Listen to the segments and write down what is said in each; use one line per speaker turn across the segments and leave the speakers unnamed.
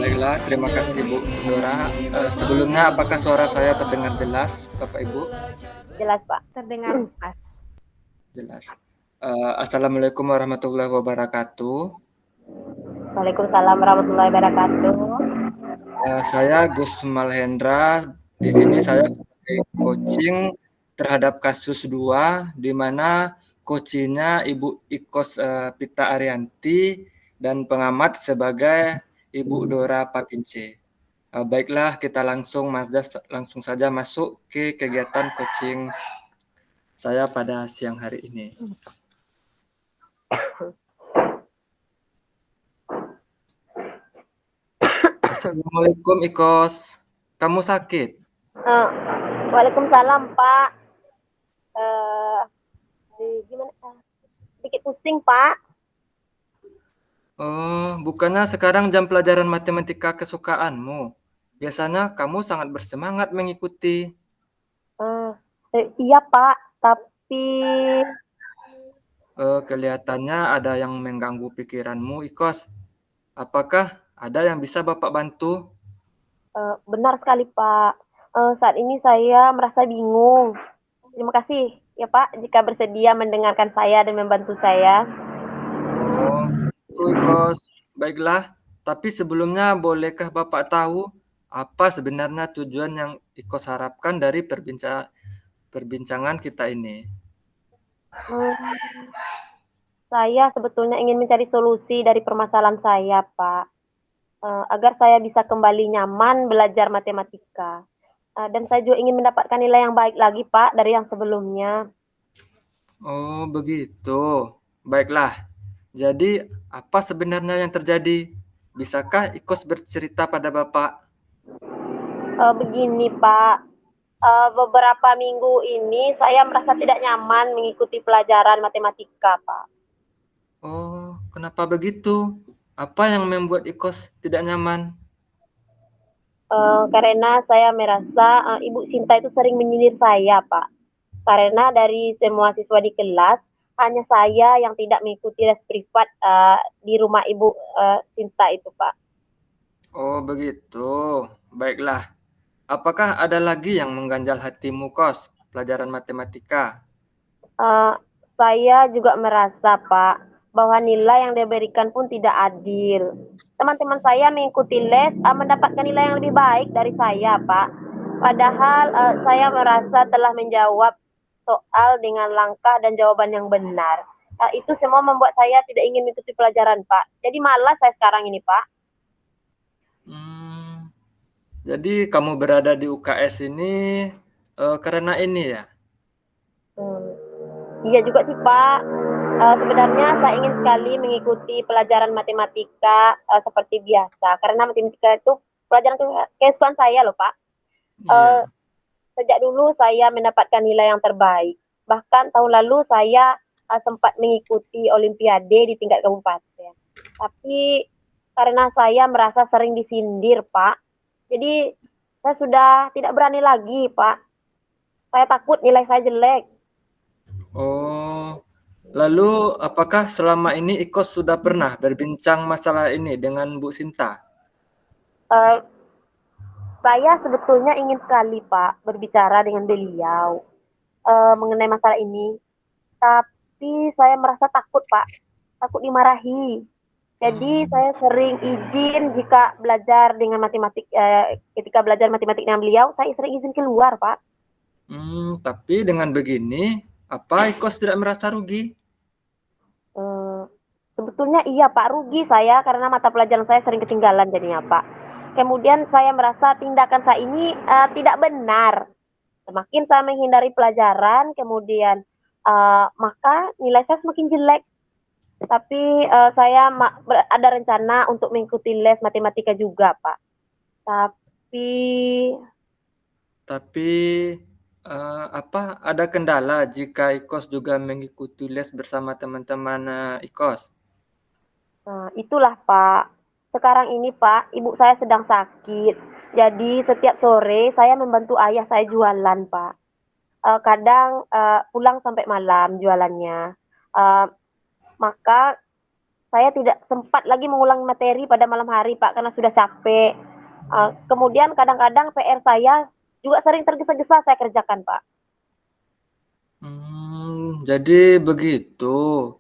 Baiklah, terima kasih Bu Dora. Sebelumnya, apakah suara saya terdengar jelas, Bapak Ibu?
Jelas, Pak.
Terdengar jelas.
Jelas. Assalamualaikum warahmatullahi wabarakatuh.
Waalaikumsalam warahmatullahi wabarakatuh.
Saya Gus Malhendra. Di sini saya sebagai coaching terhadap kasus 2, di mana coachingnya Ibu Ikos Pita Arianti dan pengamat sebagai Ibu Dora Papince. Baiklah, kita langsung saja masuk ke kegiatan coaching saya pada siang hari ini. Assalamualaikum Ikos, kamu sakit?
Waalaikumsalam, Pak. Gimana? Sedikit pusing, Pak.
Oh, bukannya sekarang jam pelajaran matematika kesukaanmu? Biasanya kamu sangat bersemangat mengikuti.
Iya, Pak. Tapi
Kelihatannya ada yang mengganggu pikiranmu, Ikos. Apakah ada yang bisa Bapak bantu?
benar sekali, Pak. Saat ini saya merasa bingung. Terima kasih ya, Pak, jika bersedia mendengarkan saya dan membantu saya.
Oh, itu Ikos. Baiklah, tapi sebelumnya bolehkah Bapak tahu apa sebenarnya tujuan yang Ikos harapkan dari perbincangan kita ini?
Hmm, saya sebetulnya ingin mencari solusi dari permasalahan saya, Pak. Agar saya bisa kembali nyaman belajar matematika. Dan saya juga ingin mendapatkan nilai yang baik lagi, Pak, dari yang sebelumnya.
Oh, begitu. Baiklah. Jadi, apa sebenarnya yang terjadi? Bisakah Ikos bercerita pada Bapak?
Begini, Pak, beberapa minggu ini saya merasa tidak nyaman mengikuti pelajaran matematika, Pak.
Oh, kenapa begitu? Apa yang membuat Ikos tidak nyaman?
Karena saya merasa Ibu Sinta itu sering menyindir saya, Pak. Karena dari semua siswa di kelas, hanya saya yang tidak mengikuti les privat di rumah Ibu Sinta itu, Pak.
Oh, begitu. Baiklah. Apakah ada lagi yang mengganjal hatimu, Kos? Pelajaran matematika.
Uh, saya juga merasa, Pak, bahwa nilai yang diberikan pun tidak adil. Teman-teman saya mengikuti les mendapatkan nilai yang lebih baik dari saya, Pak. Padahal saya merasa telah menjawab soal dengan langkah dan jawaban yang benar. Itu semua membuat saya tidak ingin mengikuti pelajaran, Pak. Jadi malas saya sekarang ini, Pak.
Jadi kamu berada di UKS ini karena ini ya?
Iya juga sih, Pak. Sebenarnya saya ingin sekali mengikuti pelajaran matematika seperti biasa. Karena matematika itu pelajaran kesukaan saya loh, Pak.
Iya.
Sejak dulu saya mendapatkan nilai yang terbaik. Bahkan tahun lalu saya sempat mengikuti olimpiade di tingkat kabupaten. Tapi karena saya merasa sering disindir, Pak. Jadi saya sudah tidak berani lagi, Pak. Saya takut nilai saya jelek.
Oh, lalu apakah selama ini Ikos sudah pernah berbincang masalah ini dengan Bu Sinta?
Uh, saya sebetulnya ingin sekali, Pak, berbicara dengan beliau mengenai masalah ini. Tapi saya merasa takut, Pak. Takut dimarahi. Jadi saya sering izin jika belajar dengan matematik, ketika belajar matematik dengan beliau, saya sering izin keluar, Pak.
Tapi dengan begini, apa Ikos tidak merasa rugi?
Sebetulnya iya, Pak, rugi saya karena mata pelajaran saya sering ketinggalan jadinya, Pak. Kemudian saya merasa tindakan saya ini tidak benar. Semakin saya menghindari pelajaran, kemudian maka nilai saya semakin jelek. Tapi saya ada rencana untuk mengikuti les matematika juga, Pak.
Tapi apa ada kendala jika Ikos juga mengikuti les bersama teman-teman Ikos?
Itulah, Pak. Sekarang ini, Pak, ibu saya sedang sakit. Jadi setiap sore saya membantu ayah saya jualan, Pak. Kadang pulang sampai malam jualannya. Maka saya tidak sempat lagi mengulang materi pada malam hari, Pak, karena sudah capek. Kemudian kadang-kadang PR saya juga sering tergesa-gesa saya kerjakan, Pak.
Jadi begitu.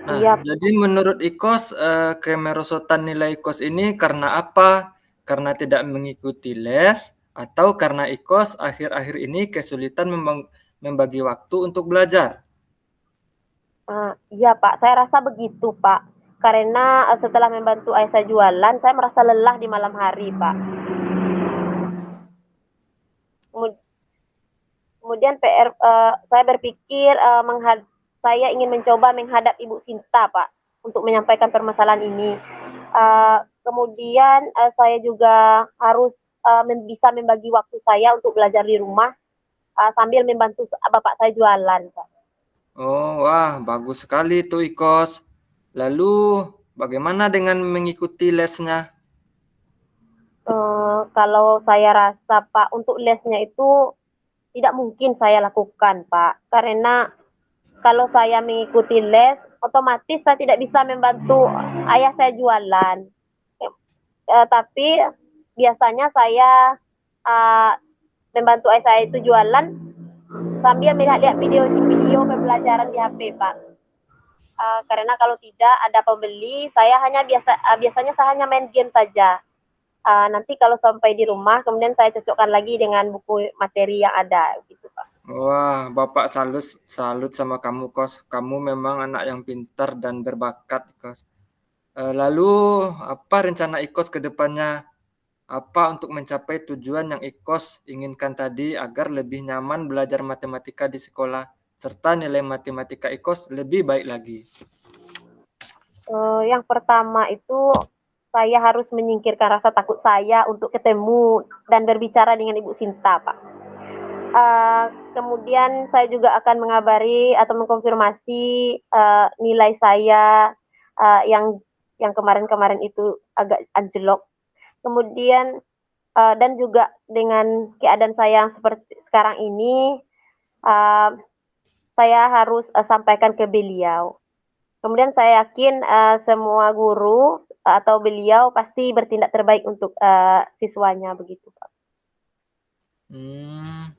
Nah,
Iya,
jadi menurut Ikos, kemerosotan nilai Ikos ini karena apa? Karena tidak mengikuti les atau karena Ikos akhir-akhir ini kesulitan membagi waktu untuk belajar?
iya, Pak, saya rasa begitu, Pak. Karena setelah membantu ayah saya jualan, saya merasa lelah di malam hari, Pak. Kemudian PR, saya berpikir saya ingin mencoba menghadap Ibu Sinta, Pak, untuk menyampaikan permasalahan ini. Kemudian saya juga harus bisa membagi waktu saya untuk belajar di rumah sambil membantu bapak saya jualan, Pak.
Oh, wah, bagus sekali itu Ikos. Lalu, bagaimana dengan mengikuti lesnya?
Kalau saya rasa, Pak, untuk lesnya itu tidak mungkin saya lakukan, Pak, karena kalau saya mengikuti les, otomatis saya tidak bisa membantu ayah saya jualan. Tapi biasanya saya uh, membantu ayah saya itu jualan sambil melihat-lihat video-video pembelajaran di HP, Pak. Karena kalau tidak ada pembeli, saya hanya biasanya saya hanya main game saja. Nanti kalau sampai di rumah, kemudian saya cocokkan lagi dengan buku materi yang ada, gitu, Pak.
Wah, Bapak salut salut sama kamu, Kos. Kamu memang anak yang pintar dan berbakat, Kos. Lalu, apa rencana Ikos ke depannya? Apa untuk mencapai tujuan yang Ikos inginkan tadi agar lebih nyaman belajar matematika di sekolah, serta nilai matematika Ikos lebih baik lagi?
Yang pertama itu saya harus menyingkirkan rasa takut saya untuk ketemu dan berbicara dengan Ibu Sinta, Pak. Kemudian saya juga akan mengabari atau mengkonfirmasi nilai saya yang kemarin-kemarin itu agak anjlok. Kemudian dan juga dengan keadaan saya yang seperti sekarang ini, uh, saya harus sampaikan ke beliau. Kemudian saya yakin semua guru atau beliau pasti bertindak terbaik untuk siswanya begitu, Pak.
Hmm,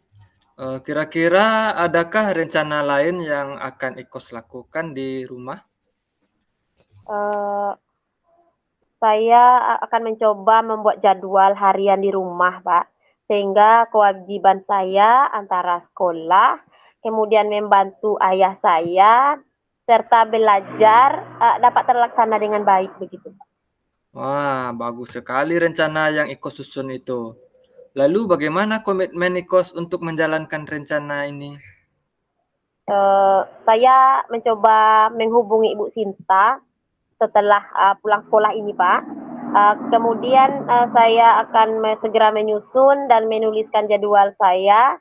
kira-kira adakah rencana lain yang akan Ikos lakukan di rumah?
Uh, saya akan mencoba membuat jadwal harian di rumah, Pak. Sehingga kewajiban saya antara sekolah, kemudian membantu ayah saya, serta belajar dapat terlaksana dengan baik begitu, Pak.
Wah, bagus sekali rencana yang Ikos susun itu. Lalu bagaimana komitmen Ikos untuk menjalankan rencana ini?
Saya mencoba menghubungi Ibu Sinta setelah pulang sekolah ini, Pak. Kemudian saya akan segera menyusun dan menuliskan jadwal saya.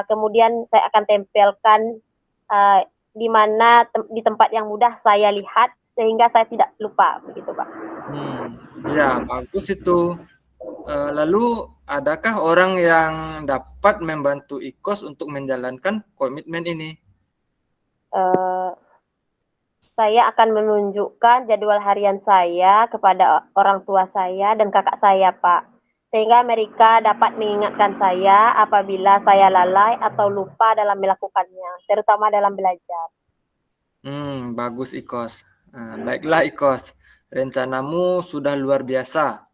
Kemudian saya akan tempelkan uh, di mana di tempat yang mudah saya lihat sehingga saya tidak lupa begitu, Pak.
Ya, bagus itu. Lalu adakah orang yang dapat membantu Ikos untuk menjalankan komitmen ini?
Uh, saya akan menunjukkan jadwal harian saya kepada orang tua saya dan kakak saya, Pak. Sehingga mereka dapat mengingatkan saya apabila saya lalai atau lupa dalam melakukannya, terutama dalam belajar.
Bagus Ikos. Baiklah Ikos, rencanamu sudah luar biasa.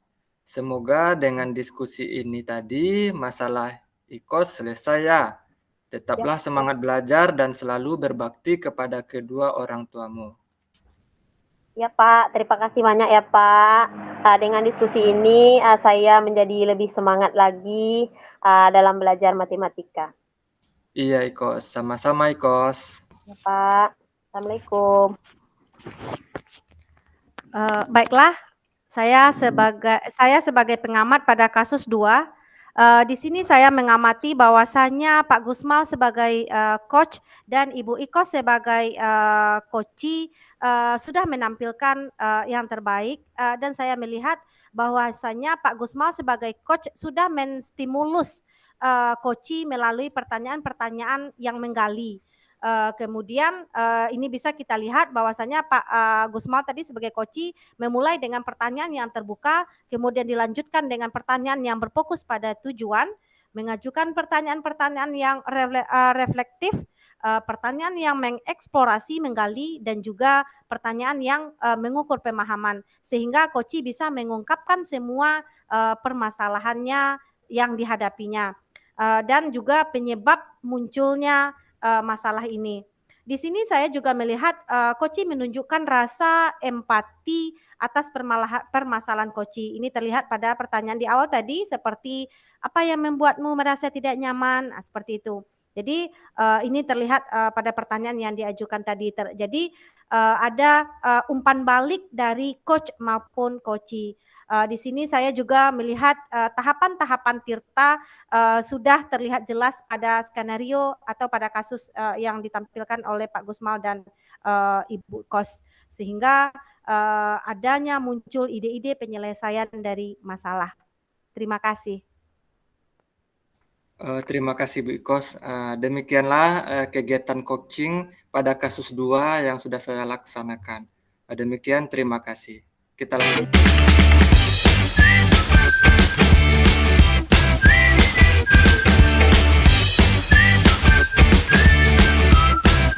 Semoga dengan diskusi ini tadi masalah Ikos selesai ya.
Ya,
Tetaplah semangat belajar dan selalu berbakti kepada kedua orang tuamu.
ya Pak, terima kasih banyak ya Pak. Dengan diskusi ini saya menjadi lebih semangat lagi dalam belajar matematika.
Iya Ikos, sama-sama Ikos.
Ya Pak, Assalamualaikum.
Baiklah, saya sebagai pengamat pada kasus 2, di sini saya mengamati bahwasannya Pak Gusmal sebagai coach dan Ibu Iko sebagai coachee sudah menampilkan yang terbaik, dan saya melihat bahwasanya Pak Gusmal sebagai coach sudah menstimulus coachee melalui pertanyaan-pertanyaan yang menggali. Kemudian ini bisa kita lihat bahwasanya Pak Gusmal tadi sebagai koci memulai dengan pertanyaan yang terbuka, kemudian dilanjutkan dengan pertanyaan yang berfokus pada tujuan, mengajukan pertanyaan-pertanyaan yang reflektif, pertanyaan yang mengeksplorasi, menggali, dan juga pertanyaan yang mengukur pemahaman, sehingga koci bisa mengungkapkan semua permasalahannya yang dihadapinya, dan juga penyebab munculnya masalah ini. Di sini saya juga melihat koci menunjukkan rasa empati atas permasalahan koci. Ini terlihat pada pertanyaan di awal tadi seperti apa yang membuatmu merasa tidak nyaman, seperti itu. Jadi ini terlihat pada pertanyaan yang diajukan tadi. Jadi ada umpan balik dari coach maupun koci. Di sini saya juga melihat tahapan-tahapan Tirta sudah terlihat jelas pada skenario atau pada kasus yang ditampilkan oleh Pak Gusmal dan Ibu Kos, sehingga adanya muncul ide-ide penyelesaian dari masalah. Terima kasih.
Terima kasih Bu Ikos. Demikianlah kegiatan coaching pada kasus 2 yang sudah saya laksanakan. Demikian, terima kasih. Kita lanjut.